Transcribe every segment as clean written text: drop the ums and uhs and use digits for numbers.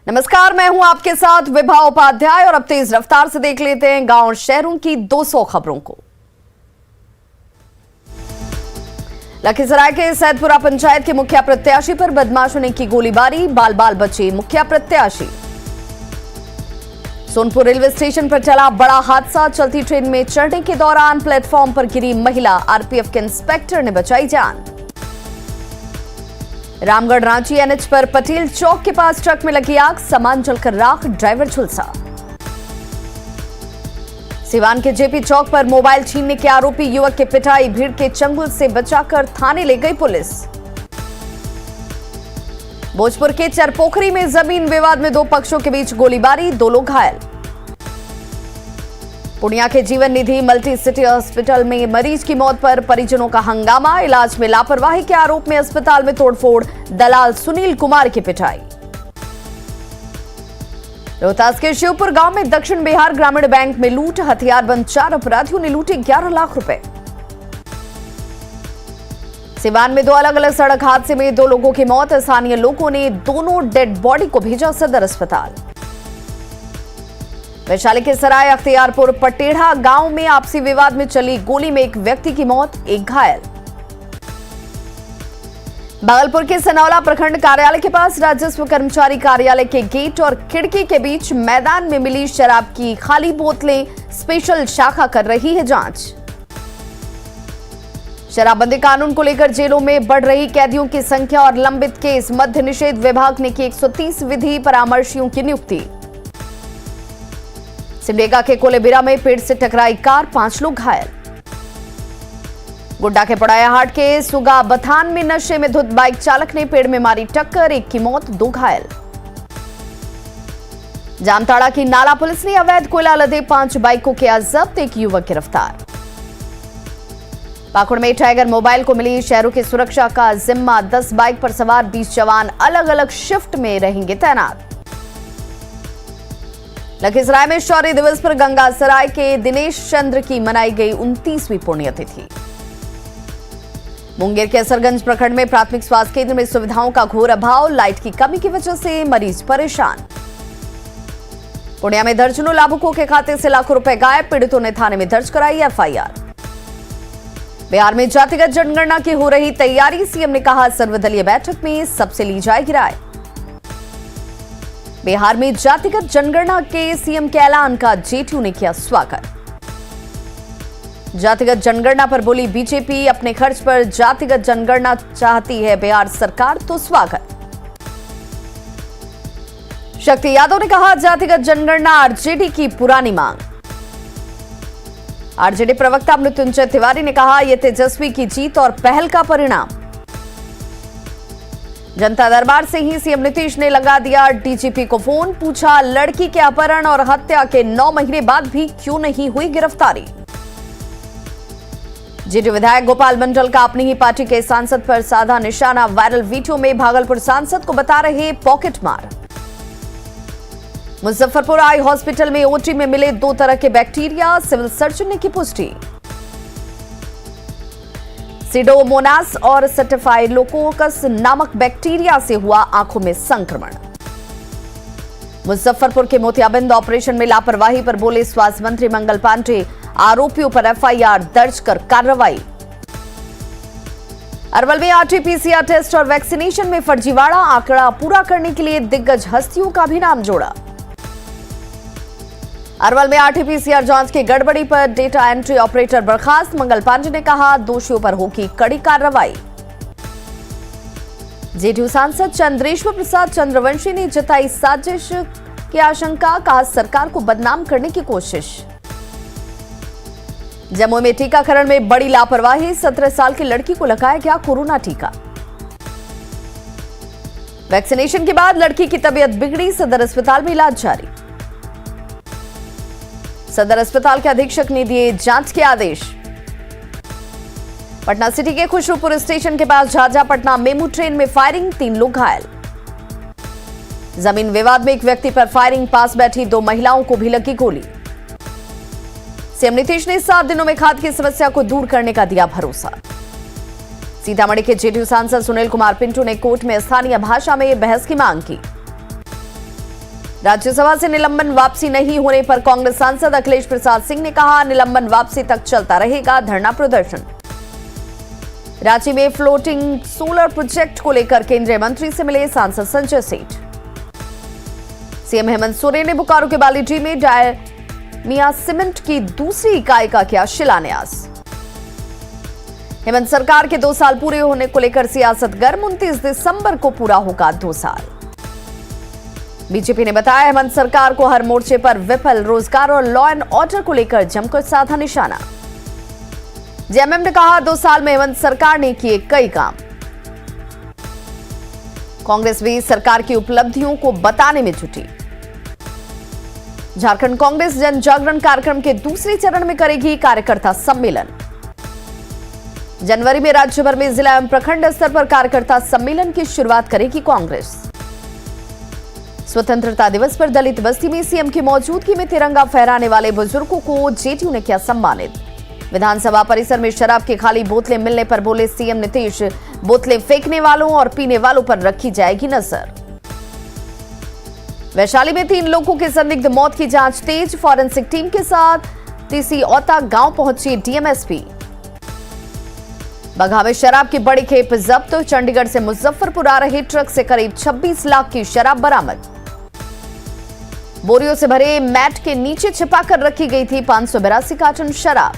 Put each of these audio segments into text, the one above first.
नमस्कार, मैं हूं आपके साथ विभा उपाध्याय और अब तेज रफ्तार से देख लेते हैं गांव और शहरों की 200 खबरों को। लखीसराय के सैदपुरा पंचायत के मुखिया प्रत्याशी पर बदमाशों ने की गोलीबारी, बाल बाल बचे मुखिया प्रत्याशी। सोनपुर रेलवे स्टेशन पर चला बड़ा हादसा, चलती ट्रेन में चढ़ने के दौरान प्लेटफॉर्म पर गिरी महिला, आरपीएफ के इंस्पेक्टर ने बचाई जान। रामगढ़ रांची एनएच पर पटेल चौक के पास ट्रक में लगी आग, सामान जलकर राख, ड्राइवर झुलसा। सिवान के जेपी चौक पर मोबाइल छीनने के आरोपी युवक की पिटाई, भीड़ के चंगुल से बचाकर थाने ले गई पुलिस। भोजपुर के चरपोखरी में जमीन विवाद में दो पक्षों के बीच गोलीबारी, 2 लोग घायल। पूर्णिया के जीवन निधि मल्टी सिटी हॉस्पिटल में मरीज की मौत पर परिजनों का हंगामा, इलाज में लापरवाही के आरोप में अस्पताल में तोड़फोड़, दलाल सुनील कुमार की पिटाई। रोहतास के शिवपुर गांव में दक्षिण बिहार ग्रामीण बैंक में लूट, हथियारबंद 4 अपराधियों ने लूटे 11 लाख रुपए। सिवान में 2 अलग अलग सड़क हादसे में 2 लोगों की मौत, स्थानीय लोगों ने दोनों डेड बॉडी को भेजा सदर अस्पताल। वैशाली के सराय अख्तियारपुर पटेढ़ा गांव में आपसी विवाद में चली गोली में एक व्यक्ति की मौत, 1 घायल। भागलपुर के सनौला प्रखंड कार्यालय के पास राजस्व कर्मचारी कार्यालय के गेट और खिड़की के बीच मैदान में मिली शराब की खाली बोतलें, स्पेशल शाखा कर रही है जांच। शराबबंदी कानून को लेकर जेलों में बढ़ रही कैदियों की संख्या और लंबित केस, मद्य निषेध विभाग ने की 130 विधि परामर्शियों की नियुक्ति। सिमडेगा के कोलेबिरा में पेड़ से टकराई कार, 5 लोग घायल। गुड्डा के पड़ायाहाट के सुगा बथान में नशे में धुत बाइक चालक ने पेड़ में मारी टक्कर, 1 की मौत, 2 घायल। जामताड़ा की नाला पुलिस ने अवैध कोयला लदे 5 बाइकों किया जब्त, 1 युवक गिरफ्तार। पाकुड़ में टाइगर मोबाइल को मिली शहरों की सुरक्षा का जिम्मा, 10 बाइक पर सवार 20 जवान अलग अलग शिफ्ट में रहेंगे तैनात। लखीसराय में शौर्य दिवस पर गंगासराय के दिनेश चंद्र की मनाई गई 29वीं पुण्यतिथि। मुंगेर के असरगंज प्रखंड में प्राथमिक स्वास्थ्य केंद्र में सुविधाओं का घोर अभाव, लाइट की कमी की वजह से मरीज परेशान। पूर्णिया में दर्जनों लाभुकों के खाते से लाखों रुपए गायब, पीड़ितों ने थाने में दर्ज कराई एफआईआर। बिहार में जातिगत जनगणना की हो रही तैयारी, सीएम ने कहा सर्वदलीय बैठक में सबसे ली जाएगी राय। बिहार में जातिगत जनगणना के सीएम के ऐलान का जेडीयू ने किया स्वागत। जातिगत जनगणना पर बोली बीजेपी, अपने खर्च पर जातिगत जनगणना चाहती है बिहार सरकार तो स्वागत। शक्ति यादव ने कहा जातिगत जनगणना आरजेडी की पुरानी मांग। आरजेडी प्रवक्ता मृत्युंजय तिवारी ने कहा यह तेजस्वी की जीत और पहल का परिणाम। जनता दरबार से ही सीएम नीतीश ने लगा दिया डीजीपी को फोन, पूछा लड़की के अपहरण और हत्या के 9 महीने बाद भी क्यों नहीं हुई गिरफ्तारी। जेडीयू विधायक गोपाल मंडल का अपनी ही पार्टी के सांसद पर साधा निशाना, वायरल वीडियो में भागलपुर सांसद को बता रहे पॉकेट मार। मुजफ्फरपुर आई हॉस्पिटल में ओटी में मिले 2 तरह के बैक्टीरिया, सिविल सर्जन ने की पुष्टि। सिडोमोनास और स्टेफाइलोकोकस नामक बैक्टीरिया से हुआ आंखों में संक्रमण। मुजफ्फरपुर के मोतियाबिंद ऑपरेशन में लापरवाही पर बोले स्वास्थ्य मंत्री मंगल पांडे, आरोपियों पर एफआईआर दर्ज कर कार्रवाई। अरवल में आरटी-पीसीआर टेस्ट और वैक्सीनेशन में फर्जीवाड़ा, आंकड़ा पूरा करने के लिए दिग्गज हस्तियों का भी नाम जोड़ा। अरवल में आरटी-पीसीआर जांच की गड़बड़ी पर डेटा एंट्री ऑपरेटर बर्खास्त, मंगल पांडे ने कहा दोषियों पर होगी कड़ी कार्रवाई। जेडीयू सांसद चंद्रेश्वर प्रसाद चंद्रवंशी ने जताई साजिश की आशंका, कहा सरकार को बदनाम करने की कोशिश। जम्मू में टीकाकरण में बड़ी लापरवाही, 17 साल की लड़की को लगाया गया कोरोना टीका। वैक्सीनेशन के बाद लड़की की तबीयत बिगड़ी, सदर अस्पताल में इलाज जारी। सदर अस्पताल के अधीक्षक ने दिए जांच के आदेश। पटना सिटी के खुशरूपुर स्टेशन के पास झाझा पटना मेमू ट्रेन में फायरिंग, 3 लोग घायल। जमीन विवाद में एक व्यक्ति पर फायरिंग, पास बैठी 2 महिलाओं को भी लगी गोली। सीएम नीतीश ने 7 दिनों में खाद की समस्या को दूर करने का दिया भरोसा। सीतामढ़ी के जेडीयू सांसद सुनील कुमार पिंटू ने कोर्ट में स्थानीय भाषा में बहस की मांग की। राज्यसभा से निलंबन वापसी नहीं होने पर कांग्रेस सांसद अखिलेश प्रसाद सिंह ने कहा, निलंबन वापसी तक चलता रहेगा धरना प्रदर्शन। रांची में फ्लोटिंग सोलर प्रोजेक्ट को लेकर केंद्रीय मंत्री से मिले सांसद संजय सेठ। सीएम हेमंत सोरेन ने बोकारो के बालीडीह में डायमिया सीमेंट की दूसरी इकाई का किया शिलान्यास। हेमंत सरकार के 2 साल पूरे होने को लेकर सियासत गर्म, 29 दिसंबर को पूरा होगा 2 साल। बीजेपी ने बताया, हेमंत सरकार को हर मोर्चे पर विफल, रोजगार और लॉ एंड ऑर्डर को लेकर जमकर साधा निशाना। जेएमएम ने कहा, 2 साल में हेमंत सरकार ने किए कई काम। कांग्रेस भी सरकार की उपलब्धियों को बताने में जुटी। झारखंड कांग्रेस जन जागरण कार्यक्रम के दूसरे चरण में करेगी कार्यकर्ता सम्मेलन। जनवरी में राज्य भर में जिला एवं प्रखंड स्तर पर कार्यकर्ता सम्मेलन की शुरुआत करेगी कांग्रेस। स्वतंत्रता दिवस पर दलित बस्ती में सीएम की मौजूदगी में तिरंगा फहराने वाले बुजुर्गों को जेडीयू ने किया सम्मानित। विधानसभा परिसर में शराब की खाली बोतलें मिलने पर बोले सीएम नीतीश, बोतलें फेंकने वालों और पीने वालों पर रखी जाएगी नजर। वैशाली में 3 लोगों की संदिग्ध मौत की जांच तेज, फॉरेंसिक टीम के साथ तीसी औता गांव पहुंची डीएमएसपी। बगहा में शराब की बड़ी खेप जब्त, चंडीगढ़ से मुजफ्फरपुर आ रहे ट्रक से करीब 26 लाख की शराब बरामद। बोरियों से भरे मैट के नीचे छिपाकर रखी गई थी 582 कार्टन शराब।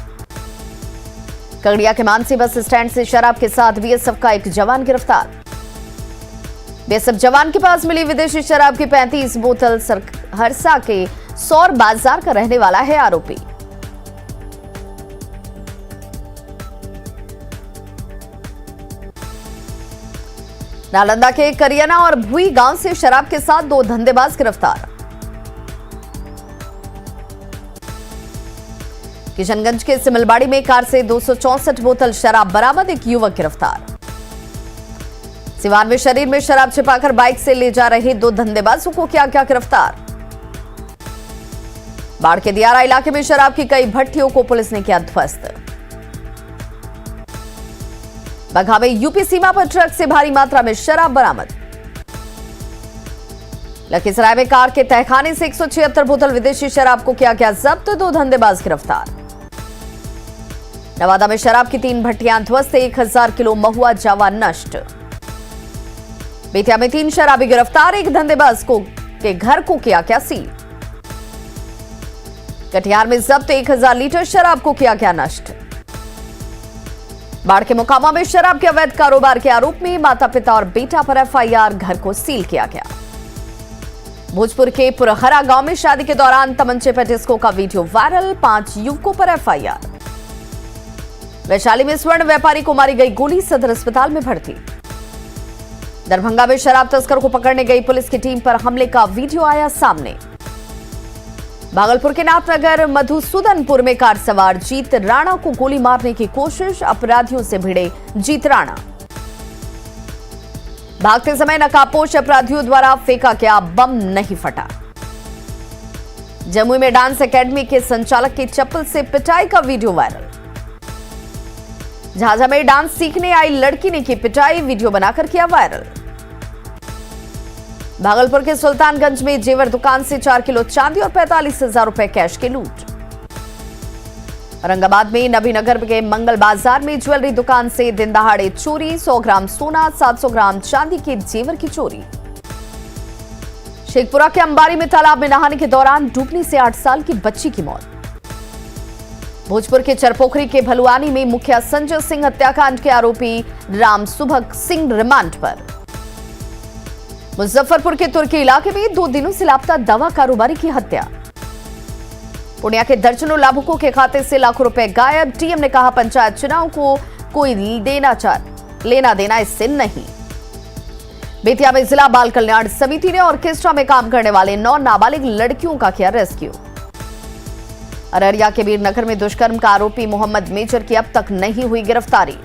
कगड़िया के मानसी बस स्टैंड से शराब के साथ बीएसएफ का एक जवान गिरफ्तार। बीएसएफ जवान के पास मिली विदेशी शराब की 35 बोतल। हरसा के सौर बाजार का रहने वाला है आरोपी। नालंदा के करियाना और भुई गांव से शराब के साथ 2 धंधेबाज गिरफ्तार। किशनगंज के सिमलबाड़ी में कार से 264 बोतल शराब बरामद, एक युवक गिरफ्तार। सिवान में शरीर में शराब छिपाकर बाइक से ले जा रहे 2 धंधेबाजों को किया गिरफ्तार। बाढ़ के दियारा इलाके में शराब की कई भट्टियों को पुलिस ने किया ध्वस्त। बगहा में यूपी सीमा पर ट्रक से भारी मात्रा में शराब बरामद। लखीसराय में कार के तहखाने से 176 बोतल विदेशी शराब को किया गया जब्त, 2 धंधेबाज गिरफ्तार। नवादा में शराब की 3 भट्टियां ध्वस्त, 1000 किलो महुआ जावा नष्ट। बेतिया में 3 शराबी गिरफ्तार, 1 धंधेबाज के घर को किया गया सील। कटिहार में जब्त 1000 लीटर शराब को किया गया नष्ट। बाढ़ के मोकामा में शराब के अवैध कारोबार के आरोप में माता पिता और बेटा पर एफआईआर, घर को सील किया गया। भोजपुर के पुरहरा गांव में शादी के दौरान तमंचे पर डिस्को का वीडियो वायरल, 5 युवकों पर एफआईआर। वैशाली में स्वर्ण व्यापारी को मारी गई गोली, सदर अस्पताल में भर्ती। दरभंगा में शराब तस्कर को पकड़ने गई पुलिस की टीम पर हमले का वीडियो आया सामने। भागलपुर के नाथनगर मधुसूदनपुर में कार सवार जीत राणा को गोली मारने की कोशिश, अपराधियों से भिड़े जीत राणा। भागते समय नकाबपोश अपराधियों द्वारा फेंका गया बम नहीं फटा। जमुई में डांस एकेडमी के संचालक की चप्पल से पिटाई का वीडियो वायरल। झाझा में डांस सीखने आई लड़की ने की पिटाई, वीडियो बनाकर किया वायरल। भागलपुर के सुल्तानगंज में जेवर दुकान से 4 किलो चांदी और 45,000 रुपए कैश के लूट। औरंगाबाद में नबीनगर के मंगल बाजार में ज्वेलरी दुकान से दिन दहाड़े चोरी, 100 ग्राम सोना, 700 ग्राम चांदी के जेवर की चोरी। शेखपुरा के अंबारी में तालाब में नहाने के दौरान डूबने से 8 साल की बच्ची की मौत। भोजपुर के चरपोखरी के भलुआनी में मुखिया संजय सिंह हत्याकांड के आरोपी राम सुभग सिंह रिमांड पर। मुजफ्फरपुर के तुर्की इलाके में 2 दिनों से लापता दवा कारोबारी की हत्या। पूर्णिया के दर्जनों लाभुकों के खाते से लाखों रुपए गायब। टीएम ने कहा, पंचायत चुनाव को कोई लेना देना इससे नहीं। बेतिया में जिला बाल कल्याण समिति ने ऑर्केस्ट्रा में काम करने वाले 9 नाबालिग लड़कियों का किया रेस्क्यू। अररिया के वीरनगर में दुष्कर्म का आरोपी मोहम्मद मेजर की अब तक नहीं हुई गिरफ्तारी।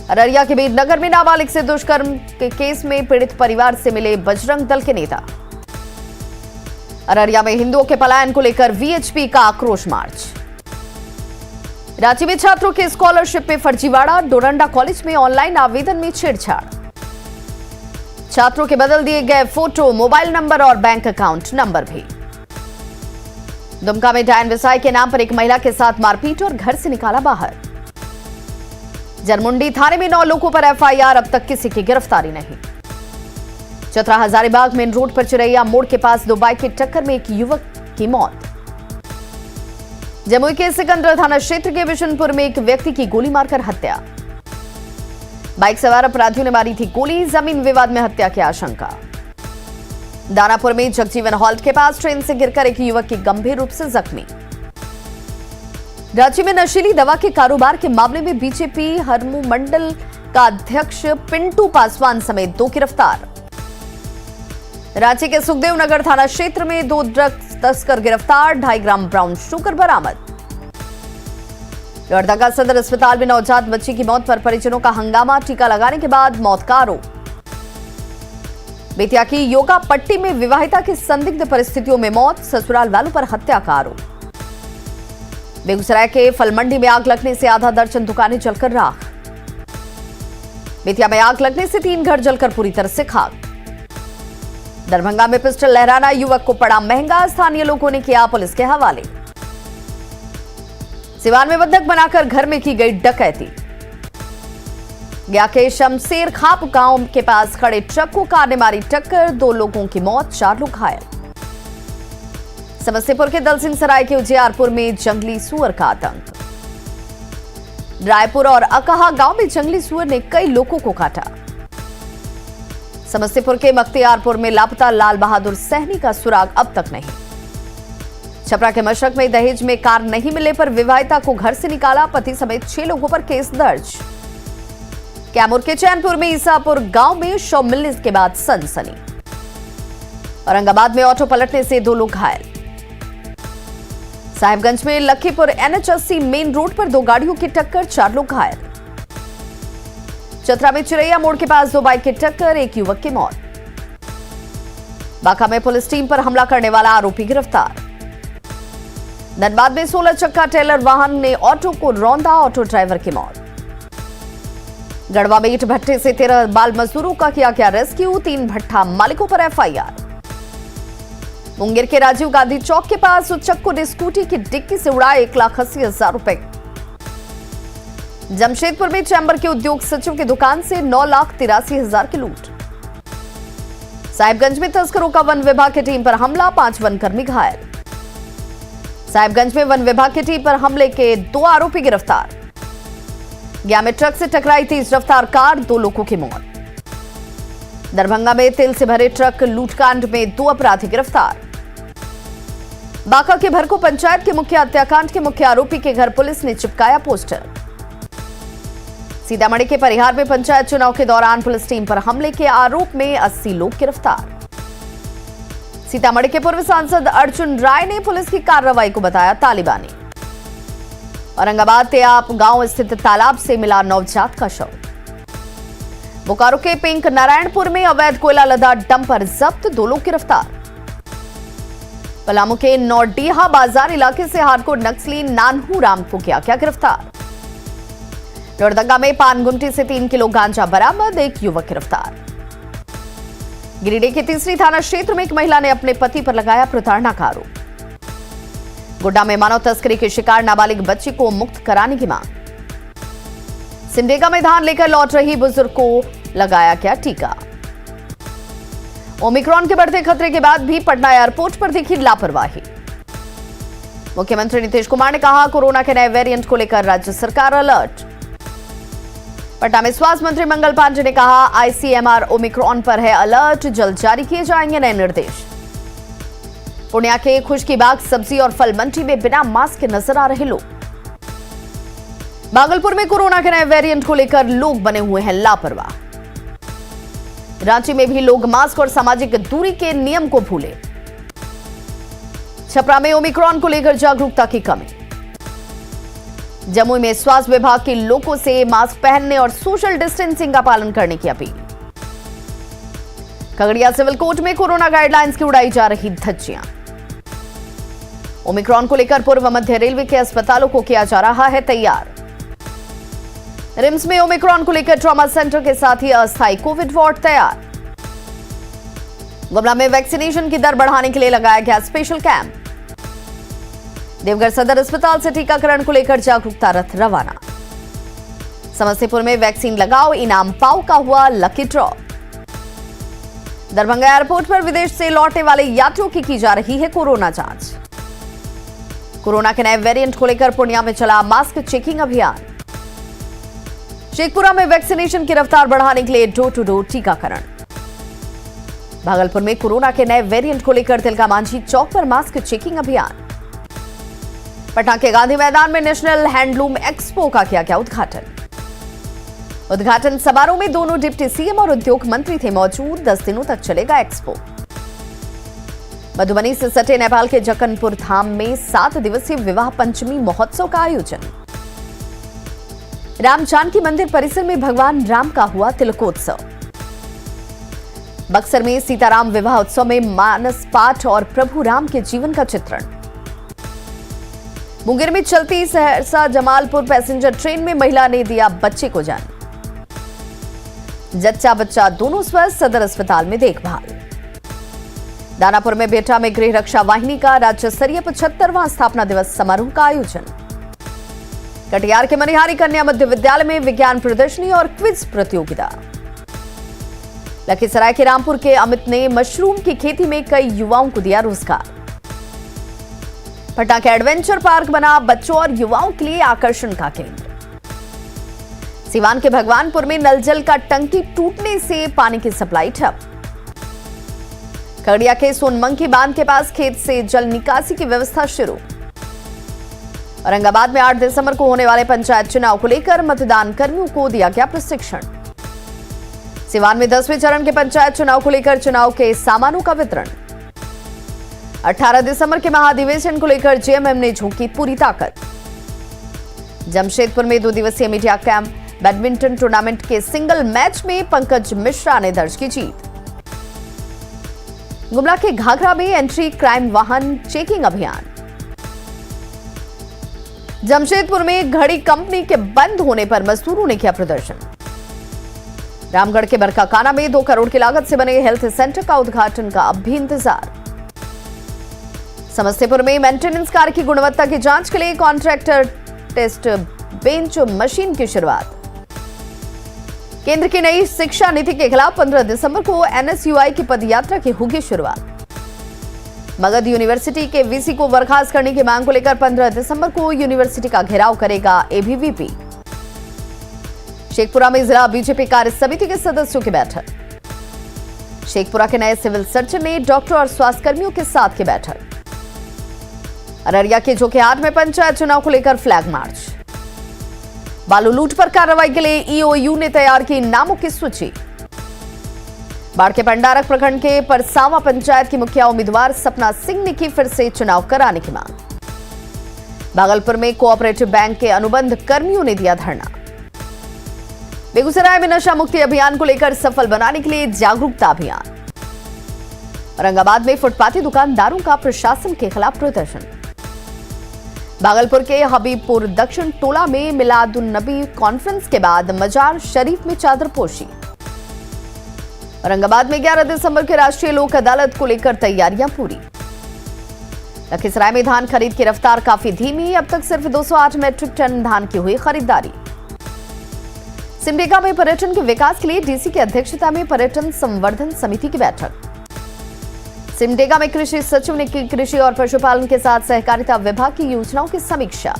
अररिया के वीरनगर में नाबालिग से दुष्कर्म के केस में पीड़ित परिवार से मिले बजरंग दल के नेता। अररिया में हिंदुओं के पलायन को लेकर वीएचपी का आक्रोश मार्च। रांची में छात्रों के स्कॉलरशिप में फर्जीवाड़ा, डोरंडा कॉलेज में ऑनलाइन आवेदन में छेड़छाड़। छात्रों के बदल दिए गए फोटो, मोबाइल नंबर और बैंक अकाउंट नंबर भी। दुमका में डायन व्यवसाय के नाम पर एक महिला के साथ मारपीट और घर से निकाला बाहर। जनमुंडी थाने में 9 लोगों पर एफआईआर, अब तक किसी की गिरफ्तारी नहीं। चतरा हजारीबाग मेन रोड पर चिरैया मोड़ के पास 2 बाइक की टक्कर में एक युवक की मौत। जमुई के सिकंदर थाना क्षेत्र के बिशनपुर में एक व्यक्ति की गोली मारकर हत्या। बाइक सवार अपराधियों ने मारी थी गोली, जमीन विवाद में हत्या की आशंका। दानापुर में जगजीवन हॉल्ट के पास ट्रेन से गिरकर एक युवक की गंभीर रूप से जख्मी। राज्य में नशीली दवा के कारोबार के मामले में बीजेपी हरमू मंडल का अध्यक्ष पिंटू पासवान समेत 2 गिरफ्तार। रांची के सुखदेव नगर थाना क्षेत्र में 2 ड्रग्स तस्कर गिरफ्तार, 2.5 ग्राम ब्राउन शुगर बरामद। लोहरदगा सदर अस्पताल में नवजात बच्ची की मौत पर परिजनों का हंगामा, टीका लगाने के बाद मौत का आरोप। बेतिया की योगा पट्टी में विवाहिता की संदिग्ध परिस्थितियों में मौत, ससुराल वालों पर हत्या का आरोप। बेगूसराय के फल मंडी में आग लगने से आधा दर्जन दुकानें जलकर राख। बेतिया में आग लगने से 3 घर जलकर पूरी तरह से खाक। दरभंगा में पिस्टल लहराना युवक को पड़ा महंगा, स्थानीय लोगों ने किया पुलिस के हवाले। सिवान में बंधक बनाकर घर में की गई डकैती। गया के शमशेर खाप गांव के पास खड़े ट्रक को कार ने मारी टक्कर, 2 लोगों की मौत, 4 लोग घायल। समस्तीपुर के दलसिंह सराय के उजियारपुर में जंगली सुअर का आतंक। रायपुर और अकहा गांव में जंगली सुअर ने कई लोगों को काटा। समस्तीपुर के मख्तियारपुर में लापता लाल बहादुर सहनी का सुराग अब तक नहीं। छपरा के मशरक में दहेज में कार नहीं मिलने पर विवाहिता को घर से निकाला, पति समेत 6 लोगों पर केस दर्ज। कैमूर के चैनपुर में ईसापुर गांव में शव मिलने के बाद सनसनी। औरंगाबाद में ऑटो पलटने से 2 लोग घायल। साहिबगंज में लखीपुर NH80 मेन रोड पर 2 गाड़ियों की टक्कर, 4 लोग घायल। चतरा में चिरैया मोड़ के पास 2 बाइक की टक्कर, 1 युवक की मौत। बांका में पुलिस टीम पर हमला करने वाला आरोपी गिरफ्तार। धनबाद में 16 चक्का टेलर वाहन ने ऑटो को रौंदा, ऑटो ड्राइवर की मौत। गढ़वा में ईंट भट्टे से 13 बाल मजदूरों का किया गया रेस्क्यू, 3 भट्ठा मालिकों पर एफआईआर। मुंगेर के राजीव गांधी चौक के पास उच्चक्कू ने स्कूटी की डिक्की से उड़ाए 1,80,000 रुपए। जमशेदपुर में चैंबर के उद्योग सचिव की दुकान से 9,83,000 की लूट। साहिबगंज में तस्करों का वन विभाग की टीम पर हमला, 5 वनकर्मी घायल। साहिबगंज में वन विभाग की टीम पर हमले के 2 आरोपी गिरफ्तार। गया में ट्रक से टकराई तेज रफ्तार कार, 2 लोगों की मौत। दरभंगा में तेल से भरे ट्रक लूटकांड में 2 अपराधी गिरफ्तार। बांका के भरको पंचायत के मुख्य हत्याकांड के मुख्य आरोपी के घर पुलिस ने चिपकाया पोस्टर। सीतामढ़ी के परिहार में पंचायत चुनाव के दौरान पुलिस टीम पर हमले के आरोप में 80 लोग गिरफ्तार। सीतामढ़ी के पूर्व सांसद अर्जुन राय ने पुलिस की कार्रवाई को बताया तालिबानी। औरंगाबाद तेयाप गांव स्थित तालाब से मिला नवजात का शव। बोकारो के पिंक नारायणपुर में अवैध कोयला लदा डंपर जब्त, 2 लोग गिरफ्तार। पलामू के नौडीहा बाजार इलाके से हार्डकोर नक्सली नानहू राम को किया गिरफ्तार। लोहरदगा में पान गुमटी से 3 किलो गांजा बरामद, 1 युवक गिरफ्तार। गिरिडीह के तीसरी थाना क्षेत्र में एक महिला ने अपने पति पर लगाया प्रताड़ना का आरोप। गोड्डा में मानव तस्करी के शिकार नाबालिग बच्ची को मुक्त कराने की मांग। सिमडेगा में धान लेकर लौट रही बुजुर्ग को लगाया गया टीका। ओमिक्रॉन के बढ़ते खतरे के बाद भी पटना एयरपोर्ट पर दिखी लापरवाही। मुख्यमंत्री नीतीश कुमार ने कहा, कोरोना के नए वेरिएंट को लेकर राज्य सरकार अलर्ट। पटना में स्वास्थ्य मंत्री मंगल पांडे ने कहा, आईसीएमआर ओमिक्रॉन पर है अलर्ट, जल्द जारी किए जाएंगे नए निर्देश। पूर्णिया के खुशकीबाग सब्जी और फल मंडी में बिना मास्क के नजर आ रहे लोग। भागलपुर में कोरोना के नए वेरिएंट को लेकर लोग बने हुए हैं लापरवाह। रांची में भी लोग मास्क और सामाजिक दूरी के नियम को भूले। छपरा में ओमिक्रॉन को लेकर जागरूकता की कमी। जमुई में स्वास्थ्य विभाग के लोगों से मास्क पहनने और सोशल डिस्टेंसिंग का पालन करने की अपील। खगड़िया सिविल कोर्ट में कोरोना गाइडलाइंस की उड़ाई जा रही धज्जियां। ओमिक्रॉन को लेकर पूर्व मध्य रेलवे के अस्पतालों को किया जा रहा है तैयार। रिम्स में ओमिक्रॉन को लेकर ट्रॉमा सेंटर के साथ ही अस्थायी कोविड वार्ड तैयार। गुमला में वैक्सीनेशन की दर बढ़ाने के लिए लगाया गया स्पेशल कैंप। देवघर सदर अस्पताल से टीकाकरण को लेकर जागरूकता रथ रवाना। समस्तीपुर में वैक्सीन लगाओ इनाम पाओ का हुआ लकी ड्रॉ। दरभंगा एयरपोर्ट पर विदेश से लौटने वाले यात्रियों की जा रही है कोरोना जांच। कोरोना के नए वेरिएंट को लेकर पूर्णिया में चला मास्क चेकिंग अभियान। शेखपुरा में वैक्सीनेशन की रफ्तार बढ़ाने के लिए डोर टू डोर टीकाकरण। भागलपुर में कोरोना के नए वेरिएंट को लेकर तिलका मांझी चौक पर मास्क चेकिंग अभियान। पटना के गांधी मैदान में नेशनल हैंडलूम एक्सपो का किया गया उद्घाटन। उद्घाटन समारोह में दोनों डिप्टी सीएम और उद्योग मंत्री थे मौजूद। 10 दिनों तक चलेगा एक्सपो। मधुबनी से सटे नेपाल के जक्कनपुर धाम में 7 दिवसीय विवाह पंचमी महोत्सव का आयोजन। राम जानकी मंदिर परिसर में भगवान राम का हुआ तिलकोत्सव। बक्सर में सीताराम विवाह उत्सव में मानस पाठ और प्रभु राम के जीवन का चित्रण। मुंगेर में चलती सहरसा जमालपुर पैसेंजर ट्रेन में महिला ने दिया बच्चे को जान। जच्चा बच्चा दोनों स्वस्थ, सदर अस्पताल में देखभाल। दानापुर में बेटा में गृह रक्षा वाहिनी का राज्य स्तरीय 75वां स्थापना दिवस समारोह का आयोजन। कटिहार के मनिहारी कन्या मध्य विद्यालय में विज्ञान प्रदर्शनी और क्विज प्रतियोगिता। लखीसराय के रामपुर के अमित ने मशरूम की खेती में कई युवाओं को दिया रोजगार। पटना के एडवेंचर पार्क बना बच्चों और युवाओं के लिए आकर्षण का केंद्र। सिवान के भगवानपुर में नल जल का टंकी टूटने से पानी की सप्लाई ठप। खगड़िया के सोनमंकी बांध के पास खेत से जल निकासी की व्यवस्था शुरू। औरंगाबाद में 8 दिसंबर को होने वाले पंचायत चुनाव को लेकर मतदान कर्मियों को दिया गया प्रशिक्षण। सिवान में 10वें चरण के पंचायत चुनाव को लेकर चुनाव के सामानों का वितरण। 18 दिसंबर के महाधिवेशन को लेकर जेएमएम ने झोंकी पूरी ताकत। जमशेदपुर में 2 दिवसीय मीडिया कैंप। बैडमिंटन टूर्नामेंट के सिंगल मैच में पंकज मिश्रा ने दर्ज की जीत। गुमला के घाघरा में एंट्री क्राइम वाहन चेकिंग अभियान। जमशेदपुर में घड़ी कंपनी के बंद होने पर मजदूरों ने किया प्रदर्शन। रामगढ़ के बरकाकाना में 2 करोड़ की लागत से बने हेल्थ सेंटर का उद्घाटन का अब भी इंतजार। समस्तीपुर में मेंटेनेंस कार्य की गुणवत्ता की जांच के लिए कॉन्ट्रैक्टर टेस्ट बेंच मशीन की शुरुआत। केंद्र की नई शिक्षा नीति के खिलाफ 15 दिसंबर को एनएसयूआई की पदयात्रा की होगी शुरुआत। मगध यूनिवर्सिटी के वीसी को बर्खास्त करने की मांग को लेकर 15 दिसंबर को यूनिवर्सिटी का घेराव करेगा एबीवीपी। शेखपुरा में जिला बीजेपी कार्य समिति के सदस्यों की बैठक। शेखपुरा के नए सिविल सर्जन ने डॉक्टर और स्वास्थ्यकर्मियों के साथ की बैठक। अररिया के जोकीहाट में पंचायत चुनाव को लेकर फ्लैग मार्च। बालू लूट पर कार्रवाई के लिए ईओयू ने तैयार की नामों की सूची। बाढ़ के पंडारक प्रखंड के परसावा पंचायत की मुखिया उम्मीदवार सपना सिंह ने की फिर से चुनाव कराने की मांग। भागलपुर में कोऑपरेटिव बैंक के अनुबंध कर्मियों ने दिया धरना। बेगूसराय में नशा मुक्ति अभियान को लेकर सफल बनाने के लिए जागरूकता अभियान। औरंगाबाद में फुटपाथी दुकानदारों का प्रशासन के खिलाफ प्रदर्शन। भागलपुर के हबीबपुर दक्षिण टोला में मिलादुन्नबी कॉन्फ्रेंस के बाद मजार शरीफ में चादरपोशी। औरंगाबाद में 11 दिसंबर के राष्ट्रीय लोक अदालत को लेकर तैयारियां पूरी। लखीसराय में धान खरीद की रफ्तार काफी धीमी। अब तक सिर्फ 208 मैट्रिक टन धान की हुई खरीदारी। सिमडेगा में पर्यटन के विकास के लिए डीसी की अध्यक्षता में पर्यटन संवर्धन समिति की बैठक। सिमडेगा में कृषि सचिव ने की कृषि और पशुपालन के साथ सहकारिता विभाग की योजनाओं की समीक्षा।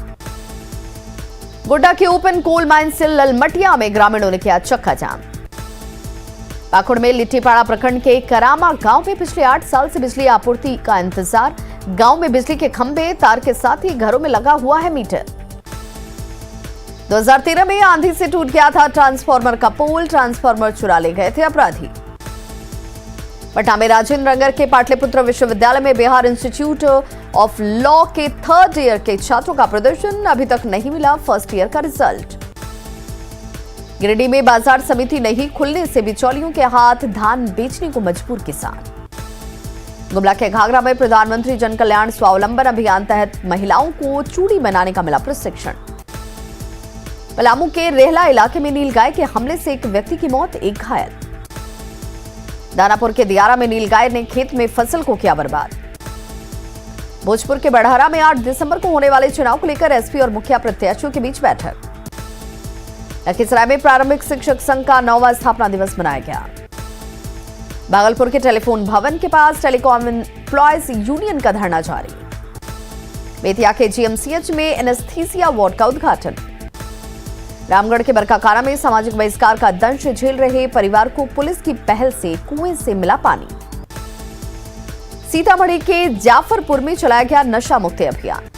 गोड्डा के ओपन कोल माइन से ललमटिया में ग्रामीणों ने किया चक्का जाम। पाकुड़ में लिट्टीपाड़ा प्रखंड के करामा गांव में पिछले 8 साल से बिजली आपूर्ति का इंतजार। गांव में बिजली के खंभे तार के साथ ही घरों में लगा हुआ है मीटर। 2013 में आंधी से टूट गया था ट्रांसफार्मर का पोल। ट्रांसफार्मर चुरा ले गए थे अपराधी। पटना में राजेंद्र नगर के पाटलिपुत्र विश्वविद्यालय में बिहार इंस्टीट्यूट ऑफ लॉ के 3rd ईयर के छात्रों का प्रदर्शन। अभी तक नहीं मिला फर्स्ट ईयर का रिजल्ट। गिरिडीह में बाजार समिति नहीं खुलने से बिचौलियों के हाथ धान बेचने को मजबूर किसान। गुमला के घाघरा में प्रधानमंत्री जन कल्याण स्वावलंबन अभियान तहत महिलाओं को चूड़ी बनाने का मिला प्रशिक्षण। पलामू के रेहला इलाके में नीलगाय के हमले से एक व्यक्ति की मौत, एक घायल। दानापुर के दियारा में नीलगाय ने खेत में फसल को किया बर्बाद। भोजपुर के बड़हरा में 8 दिसंबर को होने वाले चुनाव को लेकर एसपी और मुखिया प्रत्याशियों के बीच बैठक। लखीसराय में प्रारंभिक शिक्षक संघ का 9वां स्थापना दिवस मनाया गया। भागलपुर के टेलीफोन भवन के पास टेलीकॉम एम्प्लॉयज यूनियन का धरना जारी। बेतिया के जीएमसीएच में एनेस्थीसिया वार्ड का उद्घाटन। रामगढ़ के बरकाकाना में सामाजिक बहिष्कार का दंश झेल रहे परिवार को पुलिस की पहल से कुएं से मिला पानी। सीतामढ़ी के जाफरपुर में चलाया गया नशा मुक्ति अभियान।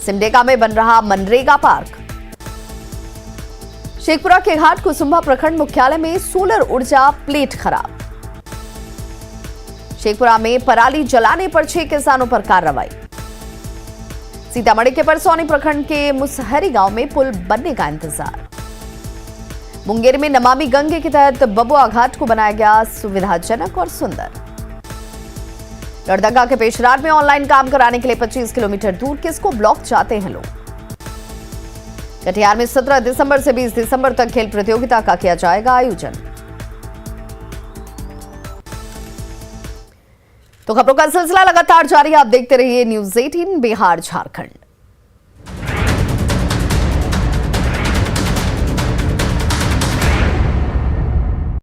सिमडेगा में बन रहा मनरेगा पार्क। शेखपुरा के घाट कुसुम्भा प्रखंड मुख्यालय में सोलर ऊर्जा प्लेट खराब। शेखपुरा में पराली जलाने पर 6 किसानों पर कार्रवाई। सीतामढ़ी के परसौनी प्रखंड के मुसहरी गांव में पुल बनने का इंतजार। मुंगेर में नमामि गंगे के तहत बबुआ घाट को बनाया गया सुविधाजनक और सुंदर। लड़दंगा के पेशरार में ऑनलाइन काम कराने के लिए 25 किलोमीटर दूर किसको ब्लॉक चाहते हैं लोग। कटिहार में 17 दिसंबर से 20 दिसंबर तक खेल प्रतियोगिता का किया जाएगा आयोजन। तो खबरों का सिलसिला लगातार जारी है, आप देखते रहिए न्यूज़ 18 बिहार झारखंड।